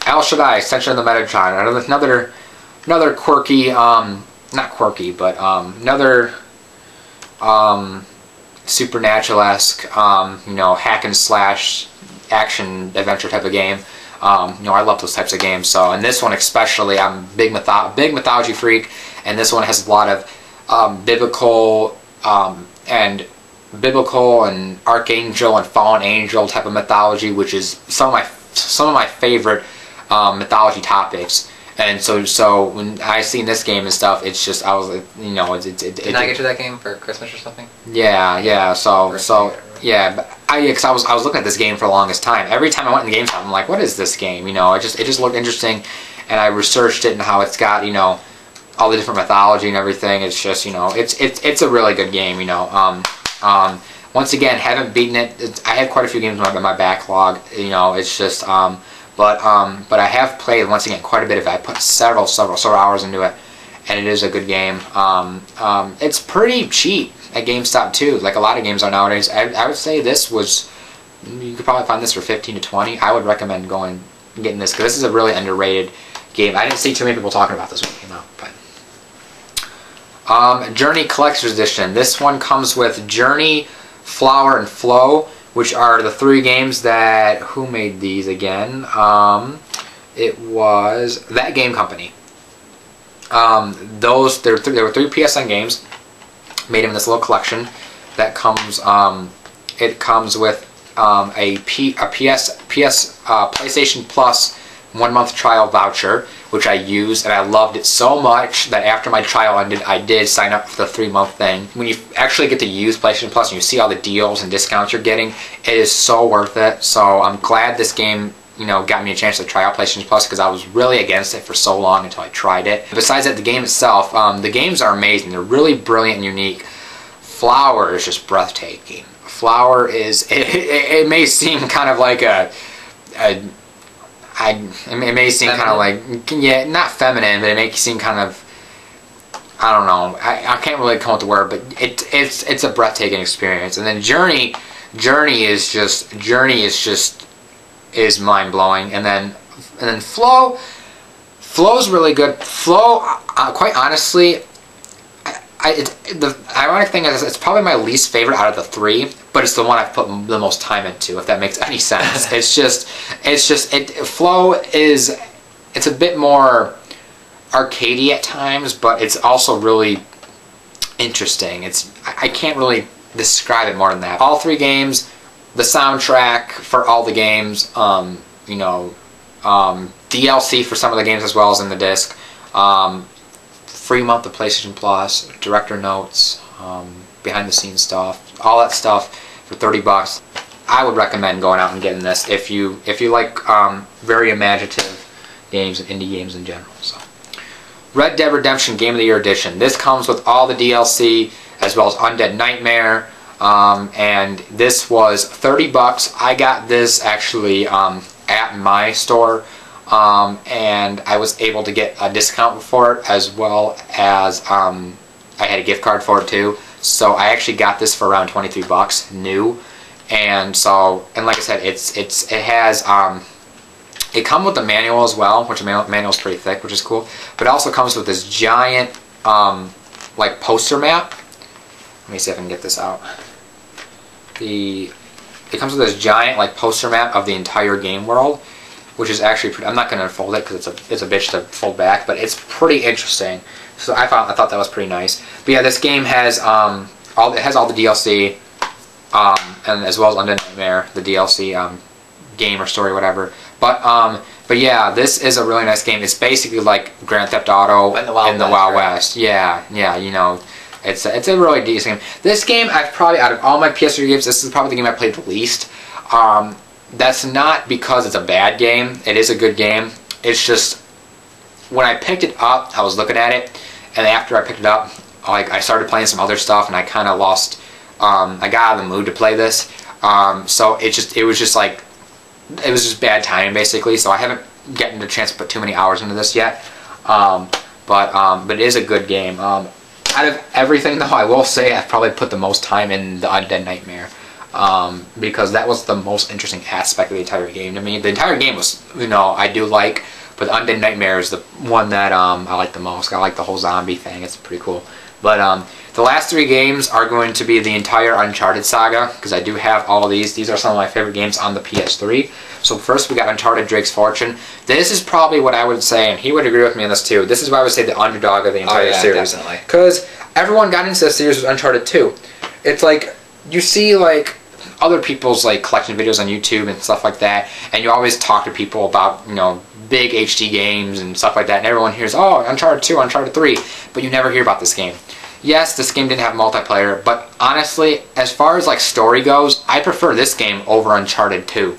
El Shaddai, Extension of the Metatron. Another quirky, not quirky, but another supernatural-esque, you know, hack and slash action adventure type of game. You know, I love those types of games. So, and this one especially, I'm a big mythology freak, and this one has a lot of biblical and archangel and fallen angel type of mythology, which is some of my favorite mythology topics. And so when I seen this game and stuff, it's just, I was like, you know, Did I get you that game for Christmas or something? Yeah. So yeah, but cause I was looking at this game for the longest time. Every time I went in the game shop, I'm like, what is this game? You know, it just looked interesting, and I researched it and how it's got, you know, all the different mythology and everything. It's just, you know, it's a really good game. You know, once again, haven't beaten it. I have quite a few games in my backlog. You know, it's just but I have played, once again, quite a bit of it. I put several hours into it, and it is a good game. It's pretty cheap at GameStop too, like a lot of games are nowadays. I would say this was, you could probably find this for 15 to 20. I would recommend getting this, because this is a really underrated game. I didn't see too many people talking about this when it came out. But Journey Collector's Edition. This one comes with Journey, Flower, and Flow, which are the 3 games that, who made these again? It was That Game Company. There were 3 PSN games made in this little collection that comes. It comes with a PlayStation Plus 1-month trial voucher, which I used, and I loved it so much that after my trial ended, I did sign up for the 3-month thing. When you actually get to use PlayStation Plus and you see all the deals and discounts you're getting, it is so worth it. So I'm glad this game, you know, got me a chance to try out PlayStation Plus, because I was really against it for so long until I tried it. Besides that, the game itself, the games are amazing. They're really brilliant and unique. Flower is just breathtaking. Flower is, it may seem kind of like it may seem kind of like, yeah, not feminine, but it may seem kind of, I don't know, I can't really come up with the word, but it's a breathtaking experience. And then Journey is mind blowing. And then Flow's really good. Flow, quite honestly, the ironic thing is it's probably my least favorite out of the 3, but it's the one I've put the most time into, if that makes any sense. Flow is, it's a bit more arcadey at times, but it's also really interesting. I can't really describe it more than that. All 3 games, the soundtrack for all the games, you know, DLC for some of the games as well as in the disc. Free month of PlayStation Plus, director notes, behind the scenes stuff, all that stuff for $30. I would recommend going out and getting this if you like very imaginative games and indie games in general. So, Red Dead Redemption Game of the Year Edition. This comes with all the DLC as well as Undead Nightmare, and this was $30. I got this actually at my store. And I was able to get a discount for it, as well as I had a gift card for it too. So I actually got this for around $23 new. And so, and like I said, it has it comes with the manual as well, which the manual is pretty thick, which is cool. But it also comes with this giant like poster map. Let me see if I can get this out. It comes with this giant like poster map of the entire game world, which is actually pretty, I'm not going to fold it because it's a bitch to fold back, but it's pretty interesting. So I thought that was pretty nice. But yeah, this game has all the DLC, and as well as Undead Nightmare, the DLC game or story, whatever. But yeah, this is a really nice game. It's basically like Grand Theft Auto in the Wild West. Yeah, you know, it's a really decent game. This game, I've probably, out of all my PS3 games, this is probably the game I played the least. That's not because it's a bad game. It is a good game. It's just, when I picked it up, I was looking at it, and after I picked it up, like, I started playing some other stuff, and I kind of lost, I got out of the mood to play this. So it was just bad timing, basically. So I haven't gotten the chance to put too many hours into this yet. But it is a good game. Out of everything, though, I will say I've probably put the most time in the Undead Nightmare. because that was the most interesting aspect of the entire game to me. The entire game was, I do like, but Undead Nightmare is the one that I like the most. I like the whole zombie thing. It's pretty cool. But the last 3 games are going to be the entire Uncharted saga, because I do have all of these. These are some of my favorite games on the PS3. So first we got Uncharted Drake's Fortune. This is probably what I would say, and he would agree with me on this too, this is why I would say the underdog of the entire series. Definitely. Because everyone got into the series with Uncharted 2. It's like, you see like other people's like collection videos on YouTube and stuff like that, and you always talk to people about, big HD games and stuff like that, and everyone hears, oh, Uncharted 2, Uncharted 3, but you never hear about this game. Yes, this game didn't have multiplayer, but honestly, as far as like story goes, I prefer this game over Uncharted 2.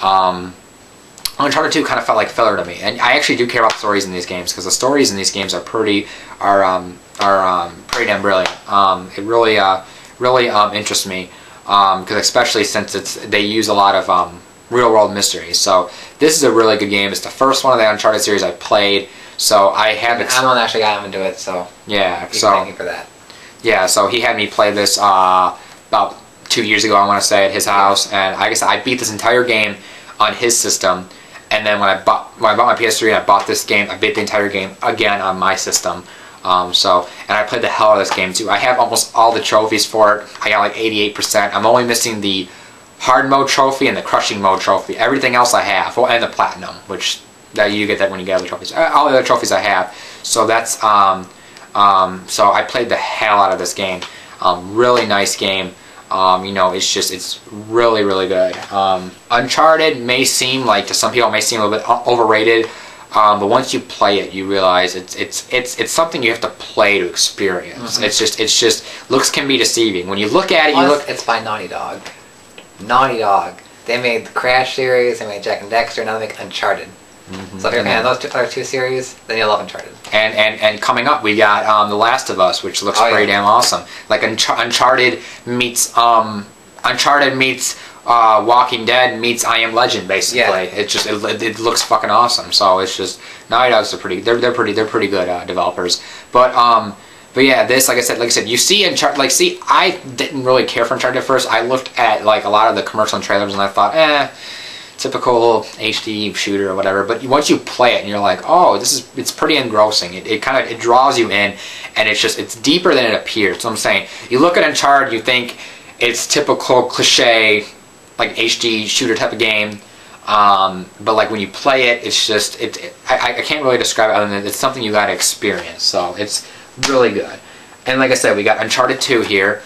Uncharted 2 kind of felt like filler to me, and I actually do care about stories in these games, because the stories in these games are pretty damn brilliant. It really interests me, because especially since they use a lot of real world mysteries. So this is a really good game. It's the first one of the Uncharted series I played. So I have it. I'm the one that actually got him into it, so yeah. Thank you for that. Yeah, so he had me play this about 2 years ago, I want to say, at his house, and like I guess I beat this entire game on his system. And then when I bought my PS3 and I bought this game, I beat the entire game again on my system. And I played the hell out of this game too. I have almost all the trophies for it. I got like 88%. I'm only missing the hard mode trophy and the crushing mode trophy. Everything else I have, and the platinum, which you get that when you get other trophies. All the other trophies I have. So that's so I played the hell out of this game. Really nice game. It's really good. Uncharted may seem like, to some people, it may seem a little bit overrated. But once you play it, you realize it's something you have to play to experience. Mm-hmm. It's just looks can be deceiving. When you look at it, it's by Naughty Dog. Naughty Dog. They made the Crash series. They made Jack and Dexter. Now they make Uncharted. Mm-hmm. So if you're a fan of those other 2 series, then you'll love Uncharted. And coming up, we got The Last of Us, which looks pretty damn awesome. Like Uncharted meets Walking Dead meets I Am Legend, basically. Yeah. It looks fucking awesome. So it's just Naughty Dogs are pretty good developers. But yeah, this like I said, you see Uncharted. I didn't really care for Uncharted at first. I looked at like a lot of the commercial and trailers and I thought, typical HD shooter or whatever. But once you play it and you're like, oh, it's pretty engrossing. It draws you in, and it's deeper than it appears. So I'm saying, you look at Uncharted, you think it's typical cliche, like HD shooter type of game. But like when you play it, it's just I can't really describe it other than it's something you gotta experience. So it's really good. And like I said, we got Uncharted 2 here.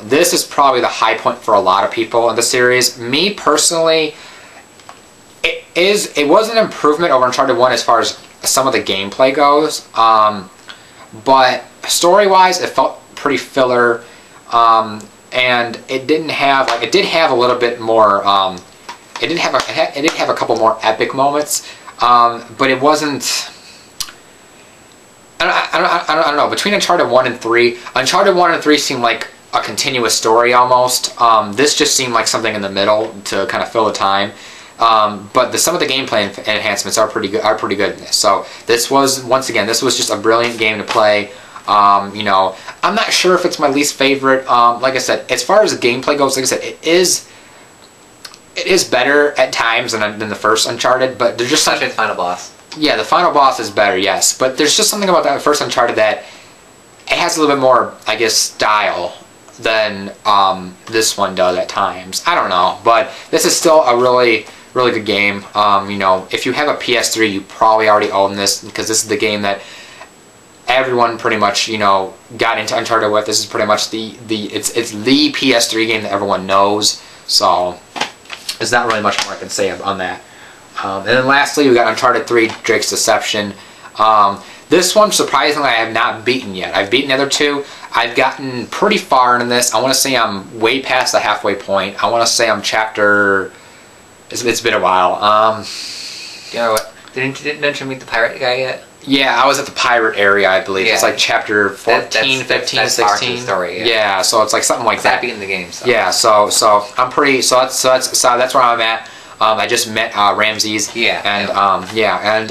This is probably the high point for a lot of people in the series. Me personally, it was an improvement over Uncharted 1 as far as some of the gameplay goes. But story-wise, it felt pretty filler. And it didn't have it did have a little bit more. It did have a couple more epic moments, but it wasn't. I don't know. Between Uncharted 1 and 3, Uncharted 1 and 3 seemed like a continuous story almost. This just seemed like something in the middle to kind of fill the time. But some of the gameplay enhancements are pretty good in this. So this was, once again, this was just a brilliant game to play. I'm not sure if it's my least favorite. Like I said, as far as the gameplay goes, like I said, it is better at times than the first Uncharted. But there's just especially the final boss. Yeah, the final boss is better, yes. But there's just something about that first Uncharted that it has a little bit more, I guess, style than this one does at times. I don't know, but this is still a really good game. If you have a PS3, you probably already own this, because this is the game that everyone pretty much got into Uncharted with. This is pretty much it's the PS3 game that everyone knows. So there's not really much more I can say on that. And then lastly, we got Uncharted 3: Drake's Deception. This one, surprisingly, I have not beaten yet. I've beaten the other 2. I've gotten pretty far into this. I want to say I'm way past the halfway point. I want to say I'm chapter. It's been a while. You know what? Didn't you meet the pirate guy yet? Yeah, I was at the pirate area, I believe. Yeah. It's like chapter 14, 15, 16. Story, yeah, so it's like something like that. Beating the game. So. Yeah, so I'm pretty. So that's where I'm at. I just met Ramses. Yeah. And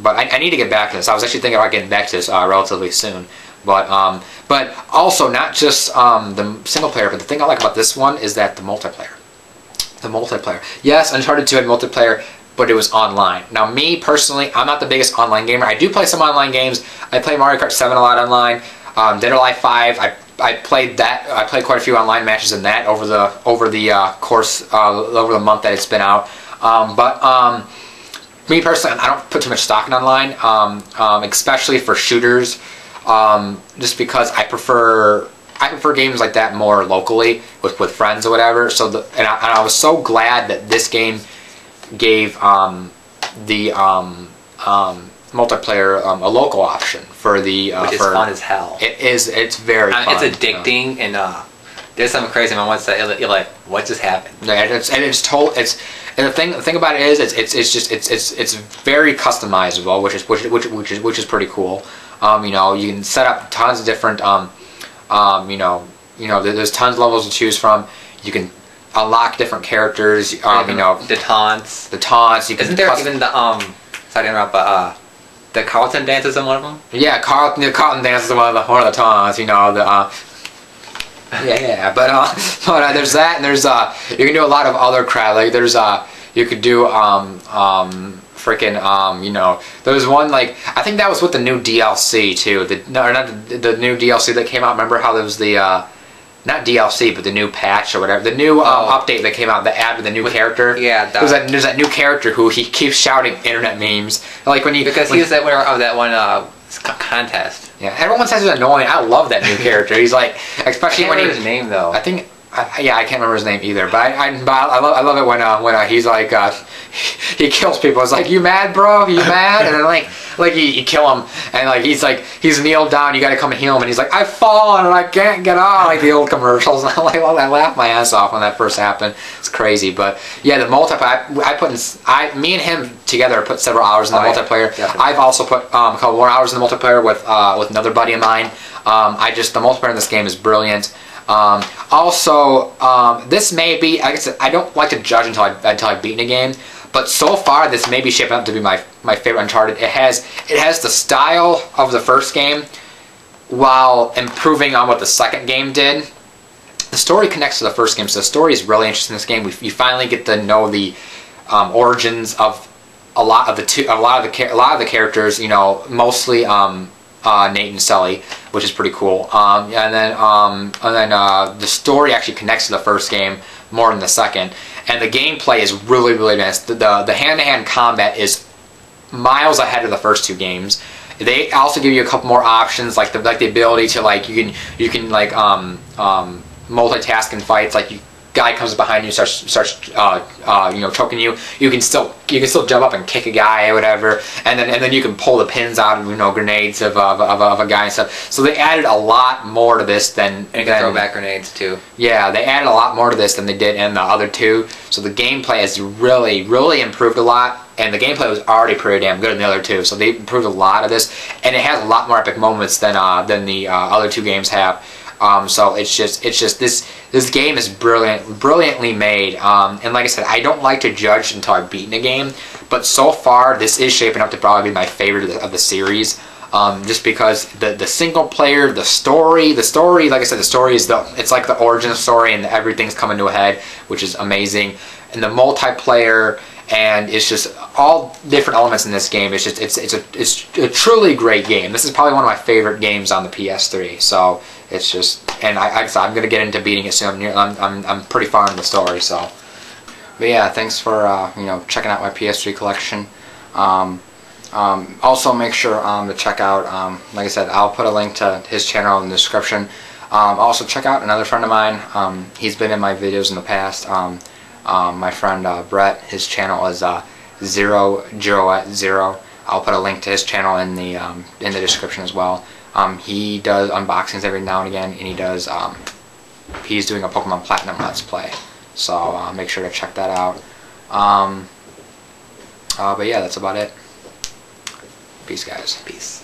but I need to get back to this. I was actually thinking about getting back to this relatively soon. But also not just the single player, but the thing I like about this one is that the multiplayer. The multiplayer. Yes, Uncharted 2 had multiplayer, but it was online. Now, me personally, I'm not the biggest online gamer. I do play some online games. I play Mario Kart 7 a lot online. Dead or Alive 5. I played that. I played quite a few online matches in that over the course over the month that it's been out. Me personally, I don't put too much stock in online, especially for shooters. Just because I prefer games like that more locally with friends or whatever. So and I was so glad that this game gave the multiplayer a local option for the which is fun as hell. It is. It's very fun. It's addicting, and there's some crazy moments that you're like, what just happened? Yeah, and the thing about it is it's very customizable, which is pretty cool. You know, you can set up tons of different you know there's tons of levels to choose from. You can unlock different characters. You know, the taunts. You can. Isn't there even the sorry to interrupt, but the Carlton dance is in one of them? Yeah, Carlton dance is one of the taunts. You know the. But there's that, and there's you can do a lot of other crap. Like there's you could do freaking you know, there was one, like, I think that was with the new DLC too. Not the new DLC that came out. Remember how there was the not DLC, but the new patch or whatever, the new update that came out that added the new character. Yeah, there's that new character who he keeps shouting internet memes, like when he because he was that winner of that one contest. Yeah, everyone says he's annoying. I love that new character. He's like, especially I can't remember his name though. I think. Yeah, I can't remember his name either, but I love it when he's like he kills people. It's like, you mad, bro? You mad? And then like you kill him, and like he's kneeled down. You got to come and heal him, and he's like, I've fallen and I can't get up. Like the old commercials. I laughed my ass off when that first happened. It's crazy, but yeah, the multiplayer. Me and him together put several hours in the multiplayer. Definitely. I've also put a couple more hours in the multiplayer with another buddy of mine. The multiplayer in this game is brilliant. This may be, like I said, I don't like to judge until I've beaten a game, but so far this may be shaping up to be my favorite Uncharted. It has the style of the first game while improving on what the second game did. The story connects to the first game, so the story is really interesting in this game. You finally get to know the origins of a lot of the characters. You know, mostly Nate and Sully, which is pretty cool. And then the story actually connects to the first game more than the second. And the gameplay is really, really nice. The hand-to-hand combat is miles ahead of the first two games. They also give you a couple more options, like the ability to you can multitask in fights. Like guy comes behind you, starts choking you. You can still jump up and kick a guy or whatever, and then you can pull the pins out of grenades of a guy and stuff. So they added a lot more to this than throw back grenades too. Yeah, they added a lot more to this than they did in the other two. So the gameplay has really, really improved a lot. And the gameplay was already pretty damn good in the other two, so they improved a lot of this, and it has a lot more epic moments than the other two games have. So it's just this game is brilliantly made. And like I said, I don't like to judge until I've beaten a game, but so far this is shaping up to probably be my favorite of the series. Just because the single player, the story, like I said, the story is it's like the origin story, and everything's coming to a head, which is amazing. And the multiplayer. And it's just all different elements in this game. It's a truly great game. This is probably one of my favorite games on the PS3. So it's just, and I'm gonna get into beating it soon. I'm pretty far in the story. So, but yeah, thanks for checking out my PS3 collection. Also make sure to check out, like I said, I'll put a link to his channel in the description. Also check out another friend of mine. He's been in my videos in the past. My friend Brett, his channel is 0 I'll put a link to his channel in the description as well. He does unboxings every now and again, and he's doing a Pokemon Platinum Let's Play. So make sure to check that out. But yeah, that's about it. Peace, guys. Peace.